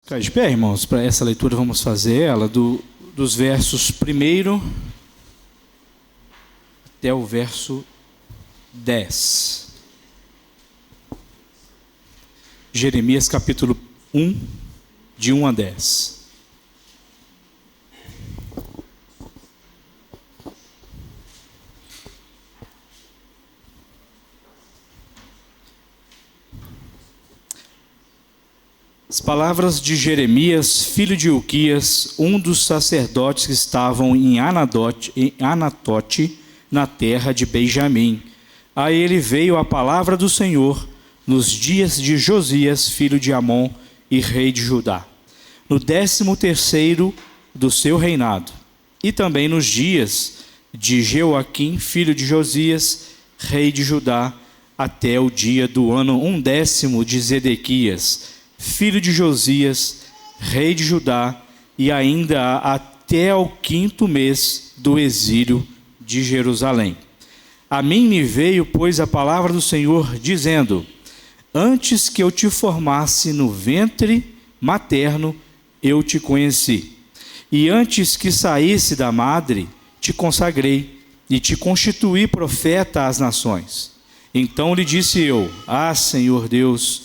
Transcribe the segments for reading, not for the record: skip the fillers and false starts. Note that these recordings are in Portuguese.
Ficar de pé, irmãos, para essa leitura vamos fazer ela dos versos 1 até o verso 10. Jeremias capítulo 1, de 1 a 10. As palavras de Jeremias, filho de Ilquias, um dos sacerdotes que estavam em Anatote, na terra de Benjamim. A ele veio a palavra do Senhor nos dias de Josias, filho de Amon e rei de Judá, no 13º do seu reinado, e também nos dias de Jeoaquim, filho de Josias, rei de Judá, até o dia do ano 10º de Zedequias, filho de Josias, rei de Judá, e ainda até o 5º mês do exílio de Jerusalém. A mim me veio, pois, a palavra do Senhor, dizendo: antes que eu te formasse no ventre materno, eu te conheci. E antes que saísse da madre, te consagrei e te constituí profeta às nações. Então lhe disse eu: ah, Senhor Deus,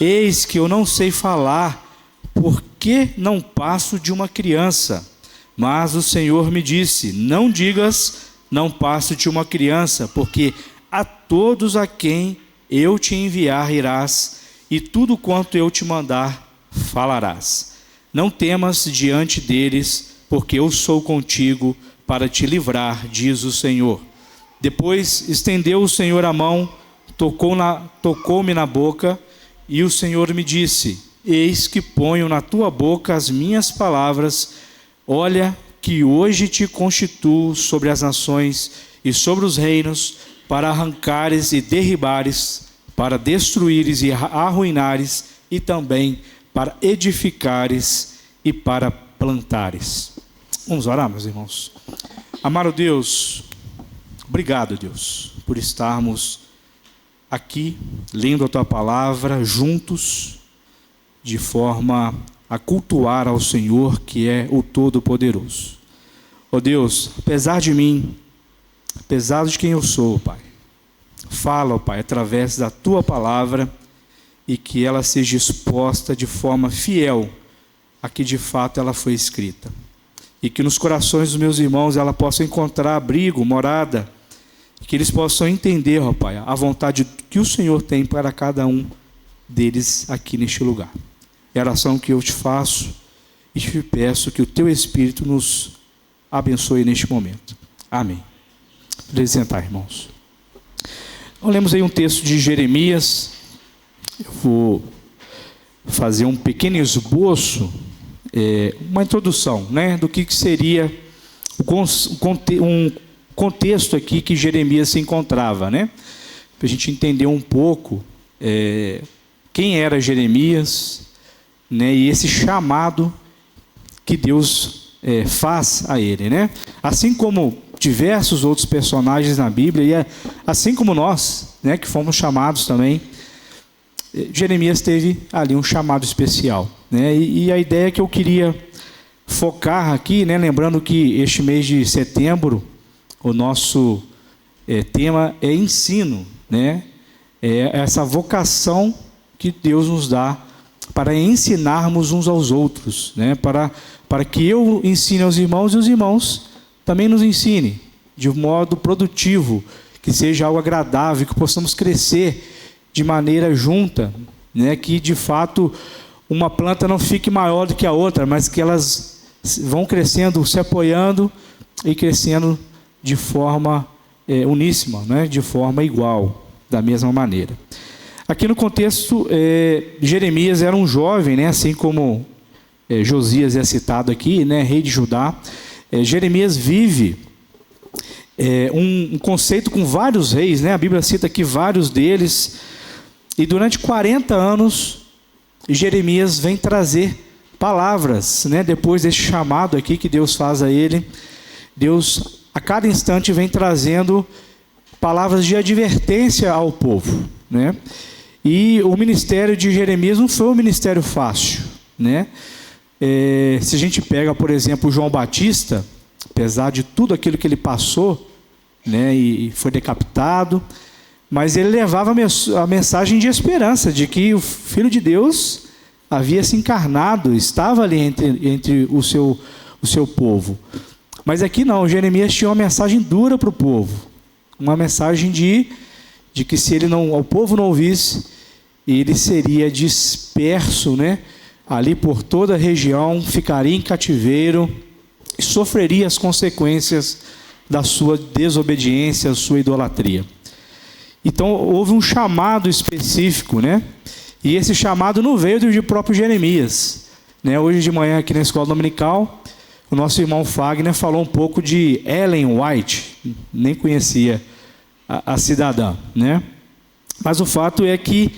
eis que eu não sei falar, porque não passo de uma criança. Mas o Senhor me disse: não digas, não passo de uma criança, porque a todos a quem eu te enviar irás, e tudo quanto eu te mandar falarás. Não temas diante deles, porque eu sou contigo para te livrar, diz o Senhor. Depois estendeu o Senhor a mão, tocou-me na boca, e o Senhor me disse: eis que ponho na tua boca as minhas palavras. Olha que hoje te constituo sobre as nações e sobre os reinos, para arrancares e derribares, para destruíres e arruinares, e também para edificares e para plantares. Vamos orar, meus irmãos. Amado Deus, obrigado, Deus, por estarmos aqui, lendo a Tua Palavra, juntos, de forma a cultuar ao Senhor, que é o Todo-Poderoso. Ó Deus, apesar de mim, apesar de quem eu sou, Pai, fala, ó Pai, através da Tua Palavra, e que ela seja exposta de forma fiel a que de fato ela foi escrita. E que nos corações dos meus irmãos ela possa encontrar abrigo, morada, que eles possam entender, ó Pai, a vontade que o Senhor tem para cada um deles aqui neste lugar. É a oração que eu te faço e te peço que o Teu Espírito nos abençoe neste momento. Amém. Podem sentar, irmãos. Nós lemos aí um texto de Jeremias. Eu vou fazer um pequeno esboço, uma introdução, né, do que seria um contexto aqui que Jeremias se encontrava, né? Para a gente entender um pouco quem era Jeremias, né? E esse chamado que Deus faz a ele, né? Assim como diversos outros personagens na Bíblia, e assim como nós, né, que fomos chamados também, Jeremias teve ali um chamado especial, né? E a ideia que eu queria focar aqui, né, lembrando que este mês de setembro o nosso tema é ensino, né? É essa vocação que Deus nos dá para ensinarmos uns aos outros, né? Para que eu ensine aos irmãos e os irmãos também nos ensinem de um modo produtivo, que seja algo agradável, que possamos crescer de maneira junta, né? Que de fato uma planta não fique maior do que a outra, mas que elas vão crescendo, se apoiando e crescendo de forma uníssima, né? De forma igual, da mesma maneira. Aqui no contexto, Jeremias era um jovem, né? Assim como Josias é citado aqui, né? Rei de Judá. Jeremias vive um conceito com vários reis, né? A Bíblia cita aqui vários deles, e durante 40 anos Jeremias vem trazer palavras, né? Depois desse chamado aqui que Deus faz a ele, Deus a cada instante vem trazendo palavras de advertência ao povo, né? E o ministério de Jeremias não foi um ministério fácil, né? Se a gente pega, por exemplo, o João Batista, apesar de tudo aquilo que ele passou, né, e foi decapitado, mas ele levava a mensagem de esperança, de que o Filho de Deus havia se encarnado, estava ali entre o seu povo. Mas aqui não, Jeremias tinha uma mensagem dura para o povo, uma mensagem de que se o povo não ouvisse, ele seria disperso, né, ali por toda a região, ficaria em cativeiro e sofreria as consequências da sua desobediência, da sua idolatria. Então houve um chamado específico, né? E esse chamado não veio do próprio Jeremias, né? Hoje de manhã aqui na escola dominical, o nosso irmão Fagner falou um pouco de Ellen White, nem conhecia a cidadã, né? Mas o fato é que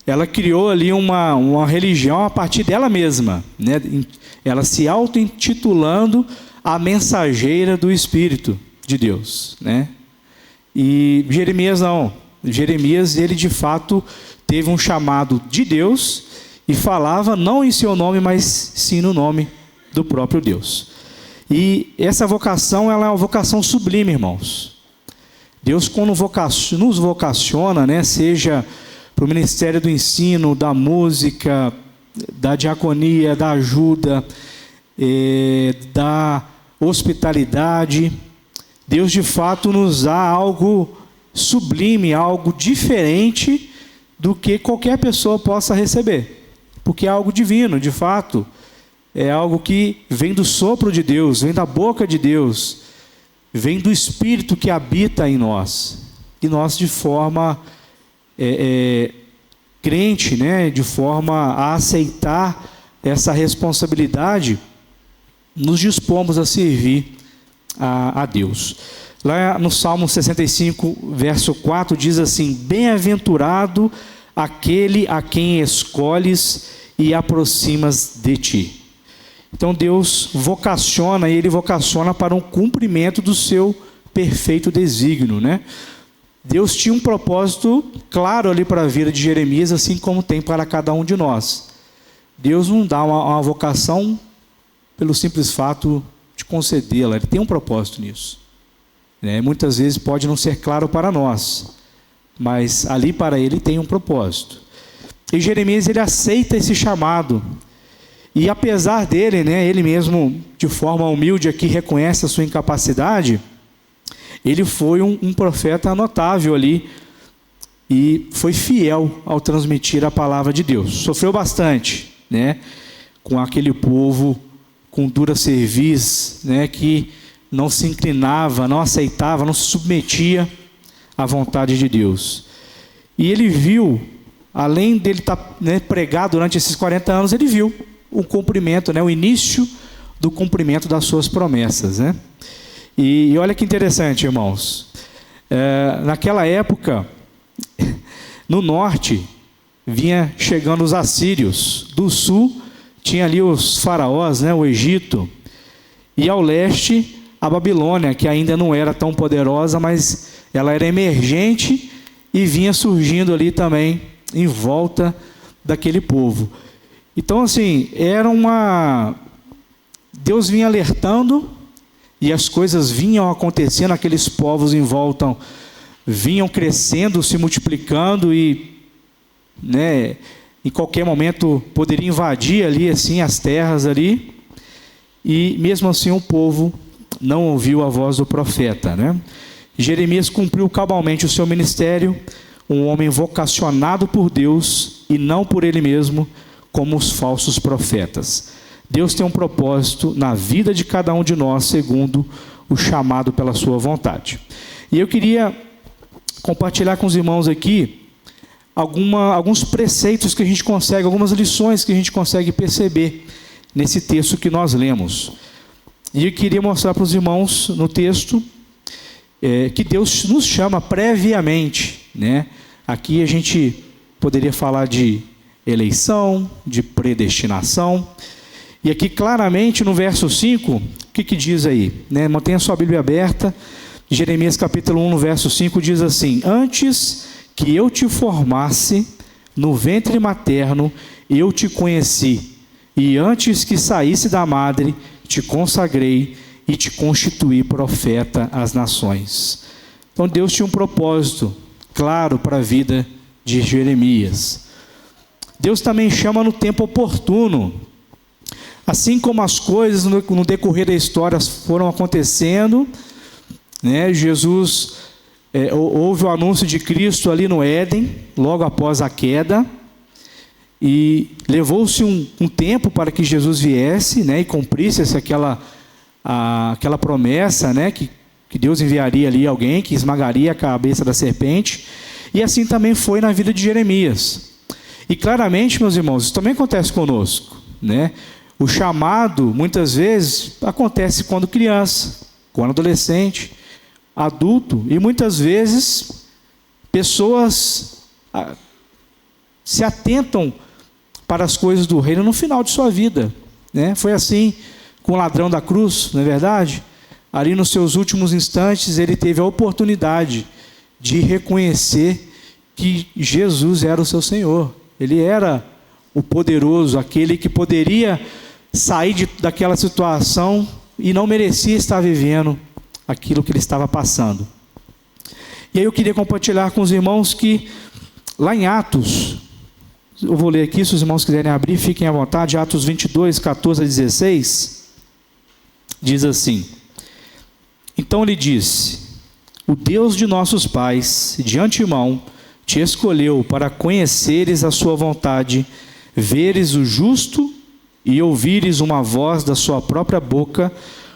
ela criou ali uma religião a partir dela mesma, né? Ela se auto-intitulando a mensageira do Espírito de Deus, né? E Jeremias não. Jeremias, ele de fato teve um chamado de Deus e falava não em seu nome, mas sim no nome do próprio Deus. E essa vocação, ela é uma vocação sublime, irmãos. Deus, quando nos vocaciona, né, seja para o ministério do ensino, da música, da diaconia, da ajuda, da hospitalidade, Deus de fato nos dá algo sublime, algo diferente do que qualquer pessoa possa receber, porque é algo divino, de fato, é algo que vem do sopro de Deus, vem da boca de Deus, vem do Espírito que habita em nós, e nós de forma crente, né, de forma a aceitar essa responsabilidade, nos dispomos a servir a Deus. Lá no Salmo 65, verso 4, diz assim: bem-aventurado aquele a quem escolhes e aproximas de ti. Então Deus vocaciona, e Ele vocaciona para um cumprimento do seu perfeito desígnio, né? Deus tinha um propósito claro ali para a vida de Jeremias, assim como tem para cada um de nós. Deus não dá uma vocação pelo simples fato de concedê-la, Ele tem um propósito nisso. Muitas vezes pode não ser claro para nós, mas ali para Ele tem um propósito. E Jeremias, ele aceita esse chamado, e apesar dele, né, ele mesmo de forma humilde aqui reconhece a sua incapacidade, ele foi um profeta notável ali, e foi fiel ao transmitir a palavra de Deus. Sofreu bastante, né, com aquele povo com dura cerviz, né, que não se inclinava, não aceitava, não se submetia à vontade de Deus. E ele viu, além dele estar, né, pregado durante esses 40 anos, ele viu o cumprimento, né, o início do cumprimento das suas promessas, né? E olha que interessante, irmãos. Naquela época, no norte, vinha chegando os assírios. Do sul, tinha ali os faraós, né, o Egito. E ao leste, a Babilônia, que ainda não era tão poderosa, mas ela era emergente e vinha surgindo ali também em volta daquele povo. Então, assim, Deus vinha alertando e as coisas vinham acontecendo, aqueles povos em volta vinham crescendo, se multiplicando e, né, em qualquer momento poderia invadir ali assim as terras ali, e mesmo assim o povo não ouviu a voz do profeta, né? Jeremias cumpriu cabalmente o seu ministério, um homem vocacionado por Deus e não por ele mesmo, como os falsos profetas. Deus tem um propósito na vida de cada um de nós, segundo o chamado pela sua vontade. E eu queria compartilhar com os irmãos aqui alguns preceitos que a gente consegue, algumas lições que a gente consegue perceber nesse texto que nós lemos. E eu queria mostrar para os irmãos no texto que Deus nos chama previamente, né? Aqui a gente poderia falar de eleição, de predestinação. E aqui claramente no verso 5, o que diz aí? Né? Mantenha sua Bíblia aberta. Jeremias capítulo 1, no verso 5 diz assim: antes que eu te formasse no ventre materno, eu te conheci, e antes que saísse da madre, te consagrei e te constituí profeta às nações. Então Deus tinha um propósito claro para a vida de Jeremias. Deus também chama no tempo oportuno. Assim como as coisas no decorrer da história foram acontecendo, né? Houve o anúncio de Cristo ali no Éden, logo após a queda, e levou-se um tempo para que Jesus viesse, né, e cumprisse aquela promessa, né, que Deus enviaria ali alguém que esmagaria a cabeça da serpente, e assim também foi na vida de Jeremias. E claramente, meus irmãos, isso também acontece conosco, né? O chamado, muitas vezes, acontece quando criança, quando adolescente, adulto, e muitas vezes pessoas se atentam para as coisas do reino no final de sua vida, né? Foi assim com o ladrão da cruz, não é verdade? Ali nos seus últimos instantes, ele teve a oportunidade de reconhecer que Jesus era o seu Senhor. Ele era o poderoso, aquele que poderia sair daquela situação e não merecia estar vivendo aquilo que ele estava passando. E aí eu queria compartilhar com os irmãos que lá em Atos, eu vou ler aqui, se os irmãos quiserem abrir, fiquem à vontade, Atos 22, 14 a 16, diz assim: então ele disse: o Deus de nossos pais, de antemão, te escolheu para conheceres a sua vontade, veres o justo e ouvires uma voz da sua própria boca,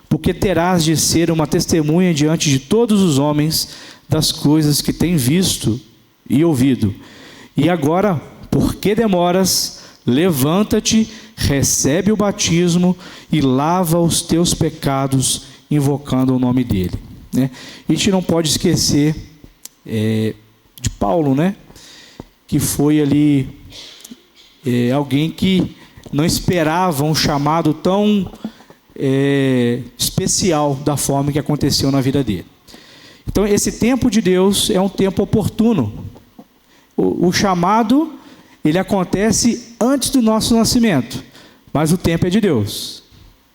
porque terás de ser uma testemunha diante de todos os homens das coisas que tem visto e ouvido. E agora, por que demoras? Levanta-te, recebe o batismo e lava os teus pecados, invocando o nome dele. Né? A gente não pode esquecer de Paulo, né? Que foi ali alguém que não esperava um chamado tão especial da forma que aconteceu na vida dele. Então esse tempo de Deus é um tempo oportuno. O chamado, ele acontece antes do nosso nascimento, mas o tempo é de Deus,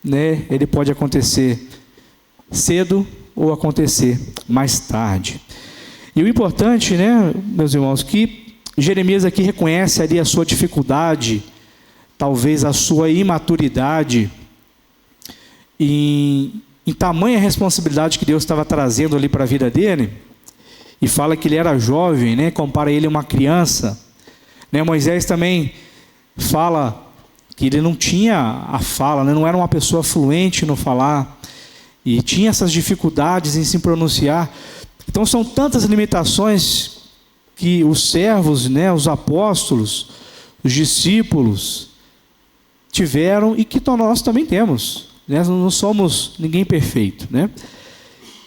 né? Ele pode acontecer cedo ou acontecer mais tarde. E o importante, né, meus irmãos, que Jeremias aqui reconhece ali a sua dificuldade, talvez a sua imaturidade, em tamanha responsabilidade que Deus estava trazendo ali para a vida dele, e fala que ele era jovem, né, compara ele a uma criança, né? Moisés também fala que ele não tinha a fala, né, não era uma pessoa fluente no falar, e tinha essas dificuldades em se pronunciar. Então são tantas limitações que os servos, né, os apóstolos, os discípulos tiveram e que nós também temos. Nós não somos ninguém perfeito, né?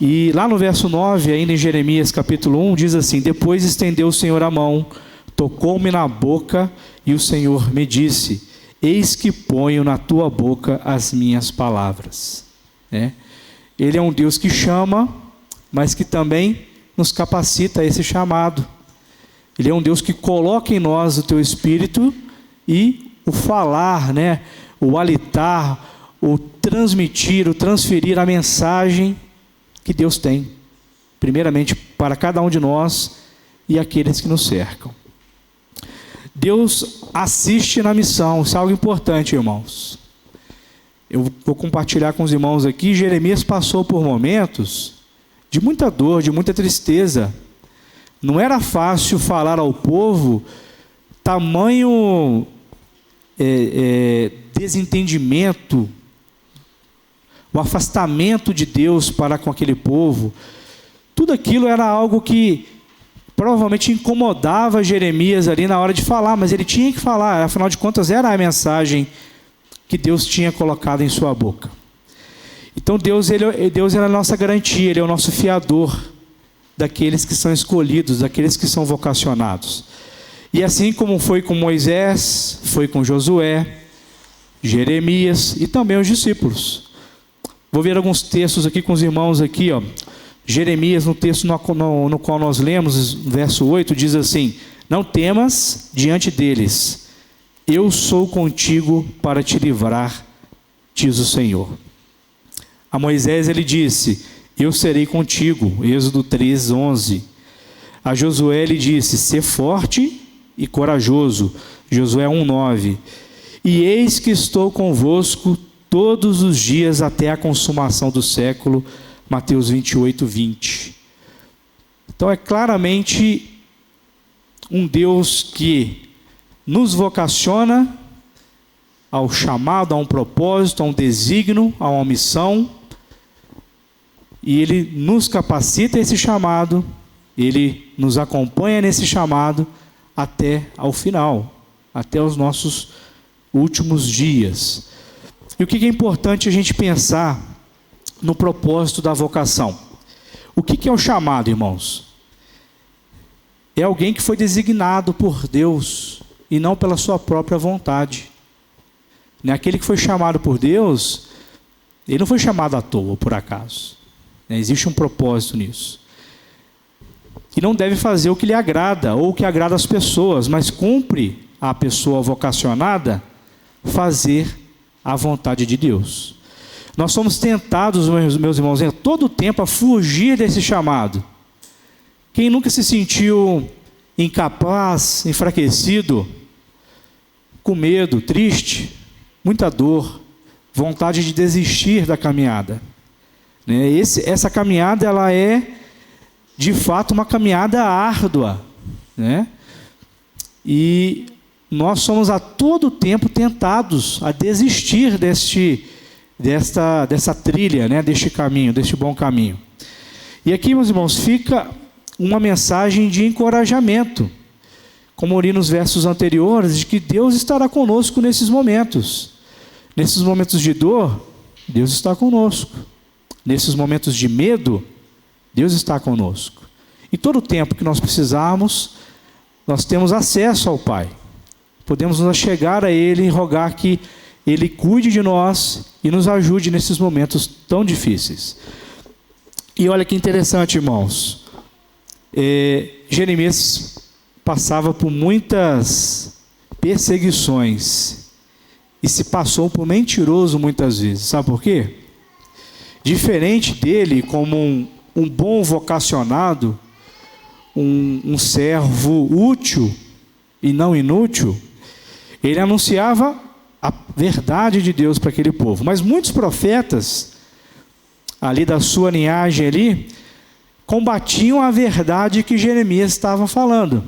E lá no verso 9, ainda em Jeremias capítulo 1, diz assim: depois estendeu o Senhor a mão, tocou-me na boca, e o Senhor me disse: eis que ponho na tua boca as minhas palavras. Né? Ele é um Deus que chama, mas que também nos capacita a esse chamado. Ele é um Deus que coloca em nós o teu espírito e o falar, né? O halitar, o transmitir, o transferir a mensagem que Deus tem, primeiramente para cada um de nós e aqueles que nos cercam. Deus assiste na missão, isso é algo importante, irmãos. Eu vou compartilhar com os irmãos aqui. Jeremias passou por momentos de muita dor, de muita tristeza. Não era fácil falar ao povo, tamanho desentendimento, o afastamento de Deus para com aquele povo. Tudo aquilo era algo que provavelmente incomodava Jeremias ali na hora de falar, mas ele tinha que falar, afinal de contas era a mensagem que Deus tinha colocado em sua boca. Então Deus é a nossa garantia, Ele é o nosso fiador daqueles que são escolhidos, daqueles que são vocacionados. E assim como foi com Moisés, foi com Josué, Jeremias e também os discípulos. Vou ver alguns textos aqui com os irmãos aqui, ó. Jeremias, no texto no qual nós lemos, verso 8, diz assim: não temas diante deles, eu sou contigo para te livrar, diz o Senhor. A Moisés ele disse, eu serei contigo, Êxodo 3:11. A Josué ele disse, ser forte e corajoso, Josué 1:9. E eis que estou convosco todos os dias até a consumação do século, Mateus 28:20. Então é claramente um Deus que nos vocaciona ao chamado, a um propósito, a um desígnio, a uma missão, e Ele nos capacita a esse chamado, Ele nos acompanha nesse chamado até ao final, até os nossos últimos dias. E o que é importante a gente pensar no propósito da vocação? O que é o chamado, irmãos? É alguém que foi designado por Deus e não pela sua própria vontade. Aquele que foi chamado por Deus, ele não foi chamado à toa, por acaso. Existe um propósito nisso. E não deve fazer o que lhe agrada ou o que agrada às pessoas, mas cumpre a pessoa vocacionada fazer a vontade de Deus. Nós somos tentados, meus irmãos, a todo tempo a fugir desse chamado. Quem nunca se sentiu incapaz, enfraquecido, com medo, triste, muita dor, vontade de desistir da caminhada? Essa caminhada ela é, de fato, uma caminhada árdua, né? E nós somos a todo tempo tentados a desistir dessa trilha, né? Deste caminho, deste bom caminho. E aqui, meus irmãos, fica uma mensagem de encorajamento, como eu li nos versos anteriores, de que Deus estará conosco nesses momentos. Nesses momentos de dor, Deus está conosco. Nesses momentos de medo, Deus está conosco. E todo o tempo que nós precisarmos, nós temos acesso ao Pai. Podemos nos achegar a Ele e rogar que Ele cuide de nós e nos ajude nesses momentos tão difíceis. E olha que interessante, irmãos. Jeremias passava por muitas perseguições e se passou por mentiroso muitas vezes. Sabe por quê? Diferente dele, como um bom vocacionado, um servo útil e não inútil, ele anunciava a verdade de Deus para aquele povo. Mas muitos profetas, ali da sua linhagem ali, combatiam a verdade que Jeremias estava falando,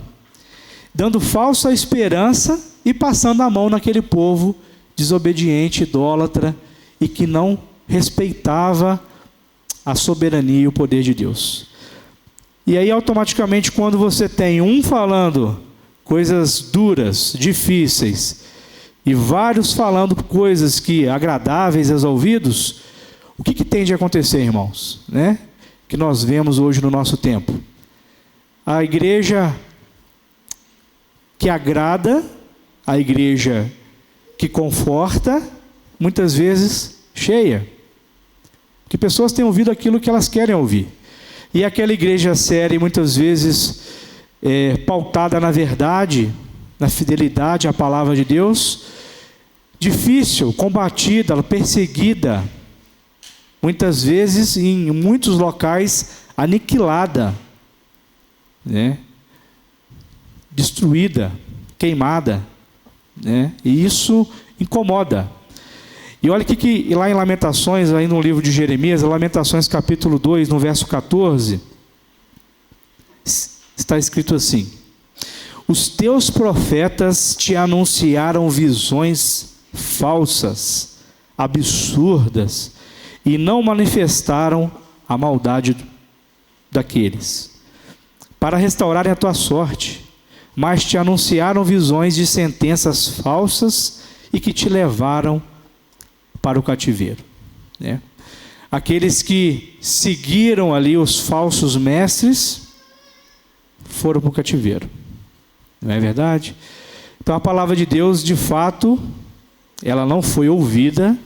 dando falsa esperança e passando a mão naquele povo desobediente, idólatra, e que não respeitava a soberania e o poder de Deus. E aí, automaticamente, quando você tem um falando coisas duras, difíceis, e vários falando coisas que agradáveis aos ouvidos, o que tem de acontecer, irmãos? Que nós vemos hoje no nosso tempo. A igreja que agrada, a igreja que conforta, muitas vezes cheia. Que pessoas têm ouvido aquilo que elas querem ouvir. E aquela igreja séria, muitas vezes pautada na verdade, na fidelidade à palavra de Deus, difícil, combatida, perseguida, muitas vezes em muitos locais aniquilada, destruída, queimada, e isso incomoda. E olha que lá em Lamentações, aí no livro de Jeremias, Lamentações capítulo 2, no verso 14, está escrito assim: os teus profetas te anunciaram visões falsas, absurdas, e não manifestaram a maldade daqueles, para restaurarem a tua sorte, mas te anunciaram visões de sentenças falsas e que te levaram para o cativeiro. Aqueles que seguiram ali os falsos mestres foram para o cativeiro. Não é verdade? Então a palavra de Deus, de fato, ela não foi ouvida,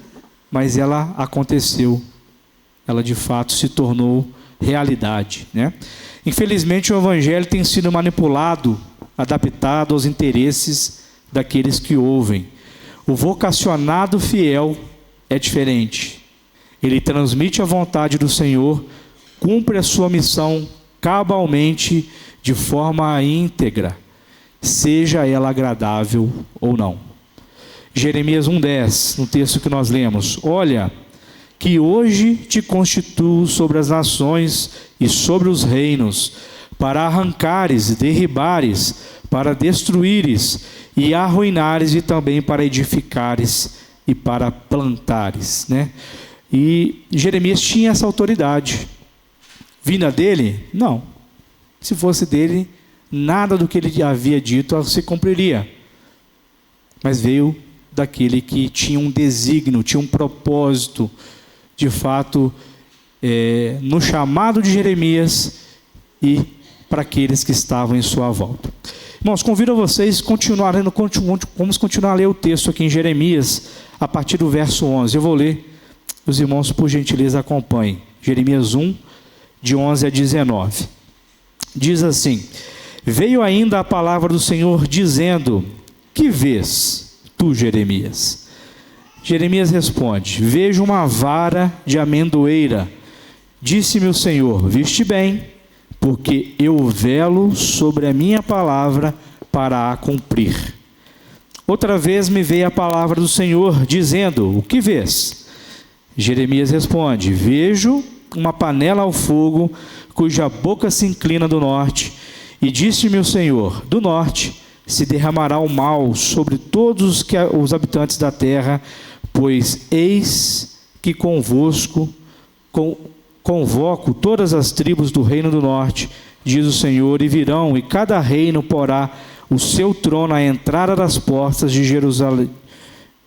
mas ela aconteceu. Ela de fato se tornou realidade. Infelizmente o evangelho tem sido manipulado, adaptado aos interesses daqueles que ouvem. O vocacionado fiel é diferente. Ele transmite a vontade do Senhor, cumpre a sua missão cabalmente, de forma íntegra, seja ela agradável ou não. Jeremias 1:10, no texto que nós lemos: olha, que hoje te constituo sobre as nações e sobre os reinos, para arrancares e derribares, para destruíres e arruinares, e também para edificares e para plantares, né? E Jeremias tinha essa autoridade. Vinda dele? Não. Se fosse dele, nada do que ele havia dito se cumpriria. Mas veio daquele que tinha um desígnio, tinha um propósito, de fato, no chamado de Jeremias e para aqueles que estavam em sua volta. Irmãos, convido a vocês vamos continuar a ler o texto aqui em Jeremias, a partir do verso 11. Eu vou ler, os irmãos, por gentileza, acompanhem. Jeremias 1, de 11 a 19. Diz assim: veio ainda a palavra do Senhor dizendo: que vês tu, Jeremias? Jeremias responde: vejo uma vara de amendoeira. Disse-me o Senhor: viste bem, porque eu velo sobre a minha palavra para a cumprir. Outra vez me veio a palavra do Senhor dizendo: o que vês? Jeremias responde: vejo uma panela ao fogo, cuja boca se inclina do norte. E disse-me o Senhor: do norte se derramará o mal sobre todos os habitantes da terra, pois eis que convoco todas as tribos do reino do norte, diz o Senhor, e virão, e cada reino porá o seu trono à entrada das portas de Jerusalém,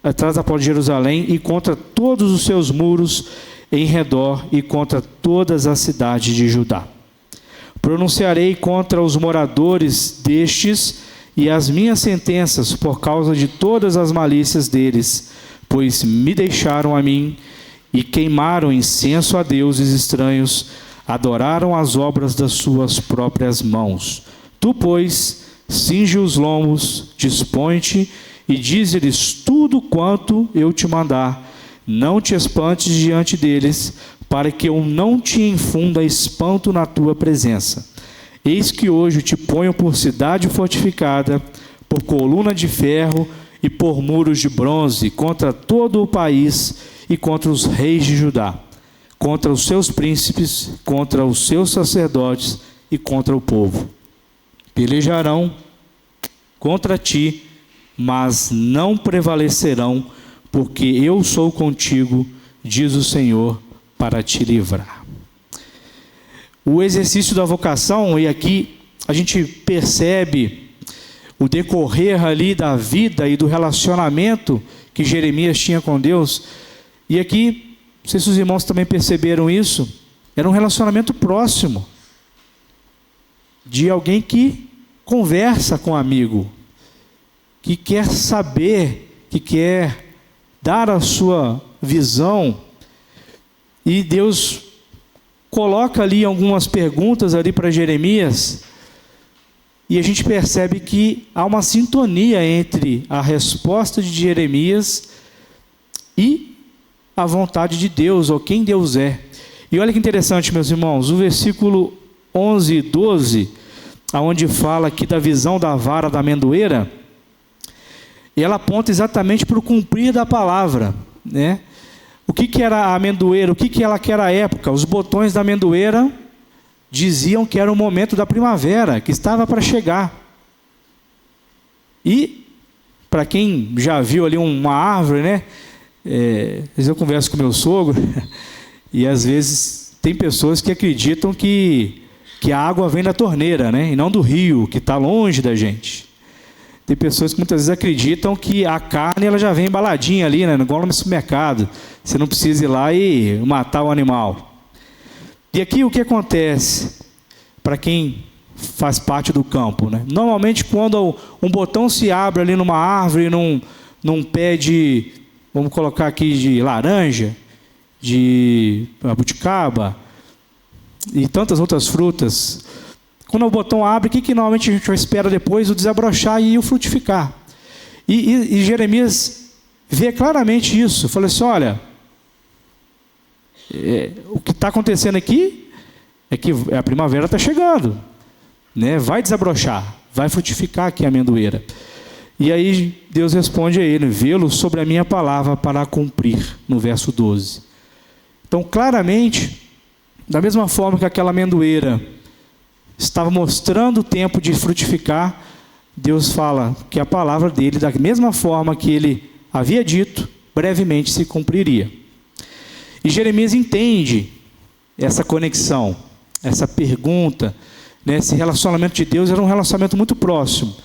atrás da porta de Jerusalém, e contra todos os seus muros em redor, e contra todas as cidades de Judá. Pronunciarei contra os moradores destes e as minhas sentenças por causa de todas as malícias deles, pois me deixaram a mim e queimaram incenso a deuses estranhos, adoraram as obras das suas próprias mãos. Tu, pois, cinge os lombos, dispõe-te e dize-lhes tudo quanto eu te mandar. Não te espantes diante deles, para que eu não te infunda espanto na tua presença. Eis que hoje te ponho por cidade fortificada, por coluna de ferro e por muros de bronze, contra todo o país e contra os reis de Judá, contra os seus príncipes, contra os seus sacerdotes e contra o povo. Pelejarão contra ti, mas não prevalecerão, porque eu sou contigo, diz o Senhor, para te livrar. O exercício da vocação, e aqui a gente percebe o decorrer ali da vida e do relacionamento que Jeremias tinha com Deus. E aqui, não sei se os irmãos também perceberam isso, era um relacionamento próximo, de alguém que conversa com um amigo, que quer saber, que quer dar a sua visão, e Deus coloca ali algumas perguntas ali para Jeremias, e a gente percebe que há uma sintonia entre a resposta de Jeremias e a vontade de Deus, ou quem Deus é. E olha que interessante, meus irmãos, o versículo 11 e 12, onde fala aqui da visão da vara da amendoeira, ela aponta exatamente para o cumprir da palavra, né? O que era a amendoeira? O que ela que era a época? Os botões da amendoeira diziam que era o momento da primavera, que estava para chegar. E, para quem já viu ali uma árvore, né? Às vezes eu converso com meu sogro, e às vezes tem pessoas que acreditam que a água vem da torneira, né? E não do rio, que está longe da gente. Tem pessoas que muitas vezes acreditam que a carne ela já vem embaladinha ali, né? Igual no supermercado. Você não precisa ir lá e matar o animal. E aqui o que acontece para quem faz parte do campo, né? Normalmente quando um botão se abre ali numa árvore, num pé de, vamos colocar aqui, de laranja, de abuticaba e tantas outras frutas, quando o botão abre, o que normalmente a gente espera depois? O desabrochar e o frutificar. E Jeremias vê claramente isso. Falou assim: olha, o que está acontecendo aqui é que a primavera está chegando, né? Vai desabrochar, vai frutificar aqui a amendoeira. E aí Deus responde a ele: vê-lo sobre a minha palavra para cumprir, no verso 12. Então, claramente, da mesma forma que aquela amendoeira estava mostrando o tempo de frutificar, Deus fala que a palavra dele, da mesma forma que ele havia dito, brevemente se cumpriria. E Jeremias entende essa conexão, essa pergunta, né? Esse relacionamento de Deus era um relacionamento muito próximo.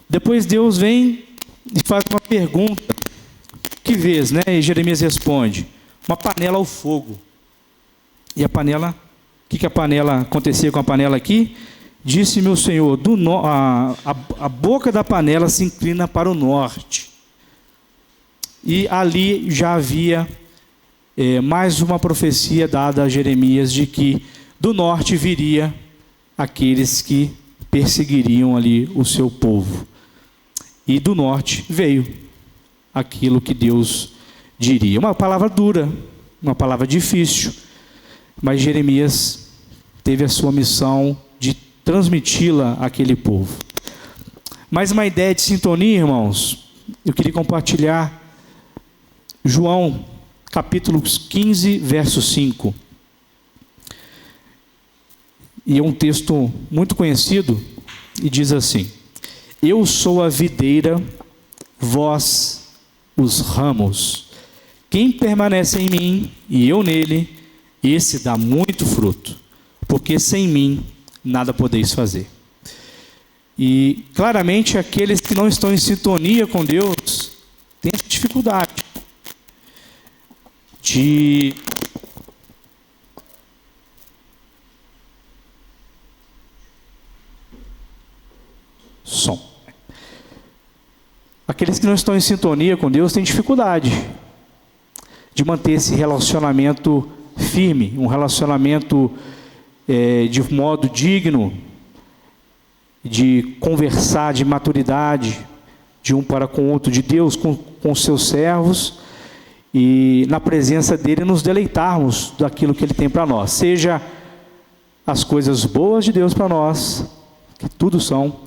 Depois Deus vem e faz uma pergunta. Que vês, né? E Jeremias responde: uma panela ao fogo. E a panela, o que a panela acontecia com a panela aqui? Disse meu Senhor, a boca da panela se inclina para o norte. E ali já havia mais uma profecia dada a Jeremias de que do norte viria aqueles que perseguiriam ali o seu povo. E do norte veio aquilo que Deus diria. Uma palavra dura, uma palavra difícil, mas Jeremias teve a sua missão de transmiti-la àquele povo. Mais uma ideia de sintonia, irmãos. Eu queria compartilhar João, capítulo 15, verso 5. E é um texto muito conhecido, e diz assim: eu sou a videira, vós os ramos. Quem permanece em mim e eu nele, esse dá muito fruto, porque sem mim nada podeis fazer. E claramente aqueles que não estão em sintonia com Deus têm dificuldade de Aqueles que não estão em sintonia com Deus têm dificuldade de manter esse relacionamento firme, um relacionamento de modo digno, de conversar, de maturidade, de um para com o outro, de Deus com seus servos, e na presença dele nos deleitarmos daquilo que ele tem para nós, seja as coisas boas de Deus para nós, que tudo são,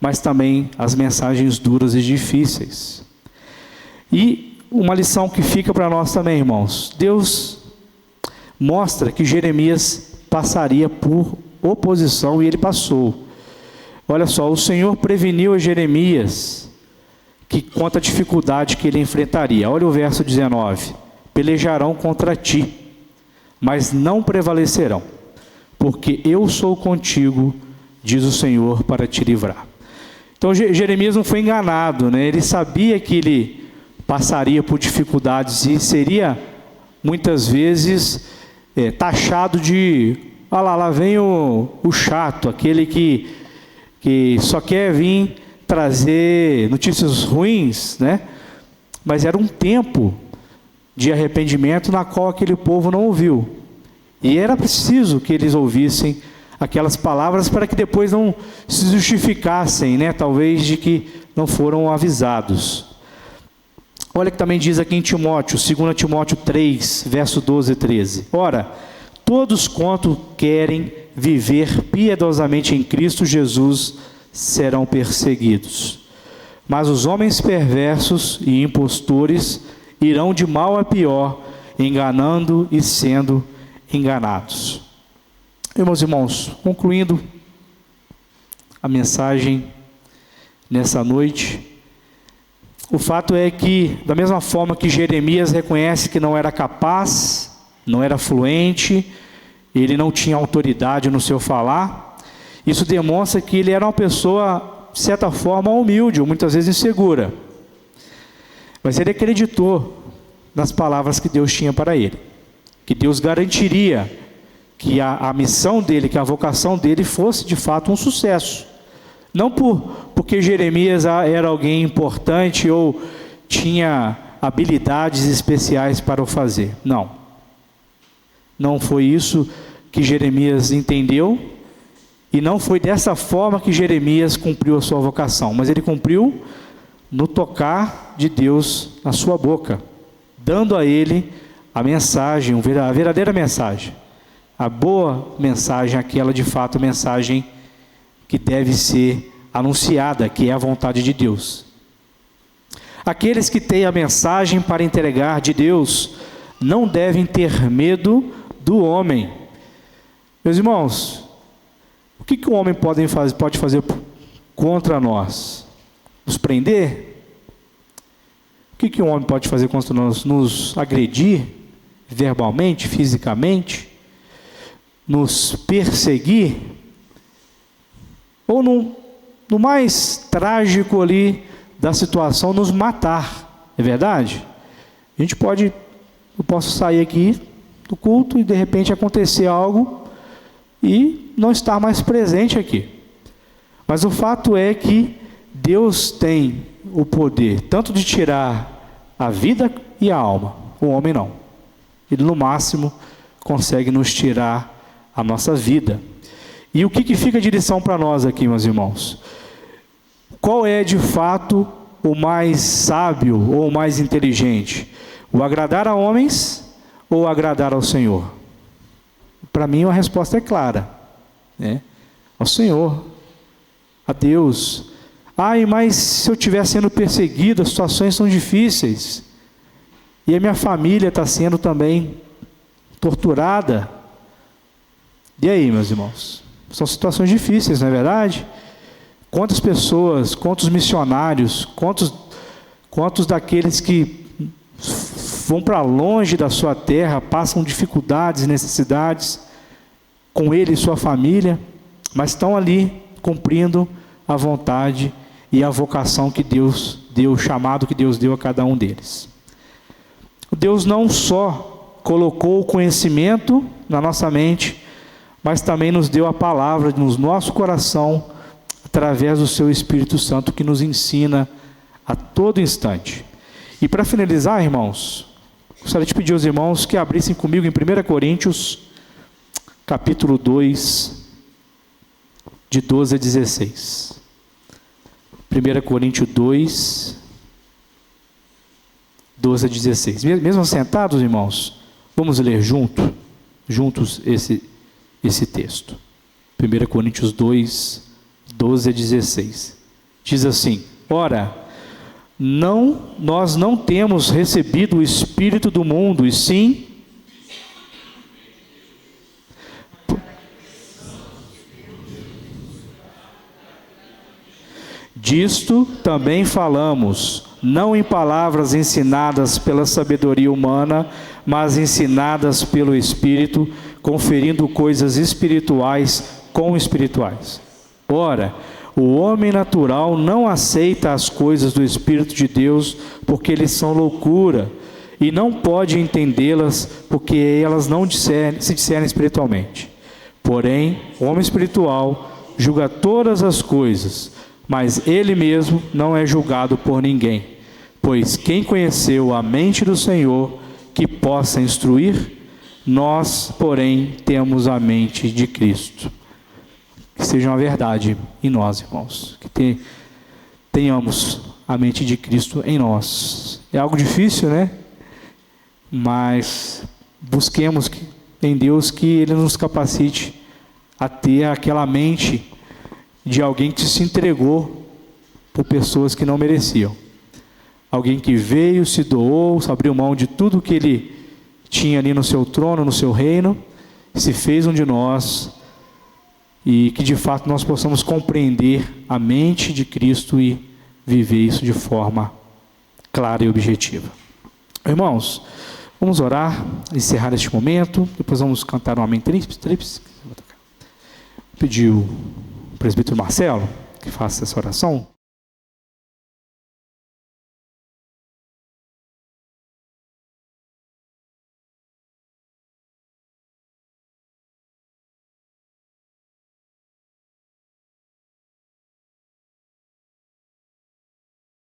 mas também as mensagens duras e difíceis. E uma lição que fica para nós também, irmãos: Deus mostra que Jeremias passaria por oposição, e ele passou. Olha só, o Senhor preveniu a Jeremias quanto à dificuldade que ele enfrentaria. Olha o verso 19: pelejarão contra ti, mas não prevalecerão, porque eu sou contigo, diz o Senhor, para te livrar. Então Jeremias não foi enganado, né? Ele sabia que ele passaria por dificuldades e seria muitas vezes taxado de: olha lá vem o chato, aquele que só quer vir trazer notícias ruins, né? Mas era um tempo de arrependimento na qual aquele povo não ouviu, e era preciso que eles ouvissem aquelas palavras para que depois não se justificassem, né? Talvez de que não foram avisados. Olha que também diz aqui em Timóteo, 2 Timóteo 3, verso 12 e 13. Ora, todos quanto querem viver piedosamente em Cristo Jesus serão perseguidos. Mas os homens perversos e impostores irão de mal a pior, enganando e sendo enganados. Meus irmãos, concluindo a mensagem nessa noite, o fato é que, da mesma forma que Jeremias reconhece que não era capaz, não era fluente, ele não tinha autoridade no seu falar, isso demonstra que ele era uma pessoa, de certa forma, humilde, ou muitas vezes insegura. Mas ele acreditou nas palavras que Deus tinha para ele, que Deus garantiria que a missão dele, que a vocação dele fosse de fato um sucesso. Não porque Jeremias era alguém importante ou tinha habilidades especiais para o fazer. Não. Não foi isso que Jeremias entendeu, e não foi dessa forma que Jeremias cumpriu a sua vocação, mas ele cumpriu no tocar de Deus na sua boca, dando a ele a mensagem, a verdadeira mensagem, a boa mensagem, aquela de fato mensagem que deve ser anunciada, que é a vontade de Deus. Aqueles que têm a mensagem para entregar de Deus não devem ter medo do homem. Meus irmãos, o que o homem pode fazer contra nós? Nos prender? O que um homem pode fazer contra nós? Nos agredir verbalmente, fisicamente? Nos perseguir? Ou no mais trágico ali da situação, nos matar? É verdade? Eu posso sair aqui do culto e de repente acontecer algo e não estar mais presente aqui. Mas o fato é que Deus tem o poder tanto de tirar a vida e a alma. O homem não. Ele no máximo consegue nos tirar a nossa vida. E o que fica de lição para nós aqui, meus irmãos? Qual é de fato o mais sábio ou o mais inteligente? O agradar a homens ou agradar ao Senhor? Para mim a resposta é clara, né? Ao Senhor, a Deus. Mas se eu estiver sendo perseguido, as situações são difíceis, e a minha família está sendo também torturada. E aí, meus irmãos? São situações difíceis, não é verdade? Quantas pessoas, quantos missionários, quantos daqueles que vão para longe da sua terra, passam dificuldades, necessidades, com ele e sua família, mas estão ali cumprindo a vontade e a vocação que Deus deu, o chamado que Deus deu a cada um deles. Deus não só colocou o conhecimento na nossa mente, mas também nos deu a palavra no nosso coração, através do seu Espírito Santo, que nos ensina a todo instante. E para finalizar, irmãos, gostaria de pedir aos irmãos que abrissem comigo em 1 Coríntios, capítulo 2, de 12 a 16. 1 Coríntios 2, 12 a 16. Mesmo sentados, irmãos, vamos ler juntos esse texto. 1 Coríntios 2, 12 a 16. Diz assim: Ora, nós não temos recebido o Espírito do mundo, e sim disto também falamos, não em palavras ensinadas pela sabedoria humana, mas ensinadas pelo Espírito, conferindo coisas espirituais com espirituais. Ora, o homem natural não aceita as coisas do Espírito de Deus, porque eles são loucura, e não pode entendê-las, porque elas não se discernem espiritualmente. Porém, o homem espiritual julga todas as coisas, mas ele mesmo não é julgado por ninguém. Pois quem conheceu a mente do Senhor, que possa instruir? Nós, porém, temos a mente de Cristo. Que seja uma verdade em nós, irmãos. Que tenhamos a mente de Cristo em nós. É algo difícil, né? Mas busquemos em Deus que Ele nos capacite a ter aquela mente de alguém que se entregou por pessoas que não mereciam. Alguém que veio, se doou, abriu mão de tudo que ele tinha ali no seu trono, no seu reino, se fez um de nós, e que de fato nós possamos compreender a mente de Cristo e viver isso de forma clara e objetiva. Irmãos, vamos orar, encerrar este momento, depois vamos cantar um amém tríplice. Pedir o presbítero Marcelo que faça essa oração.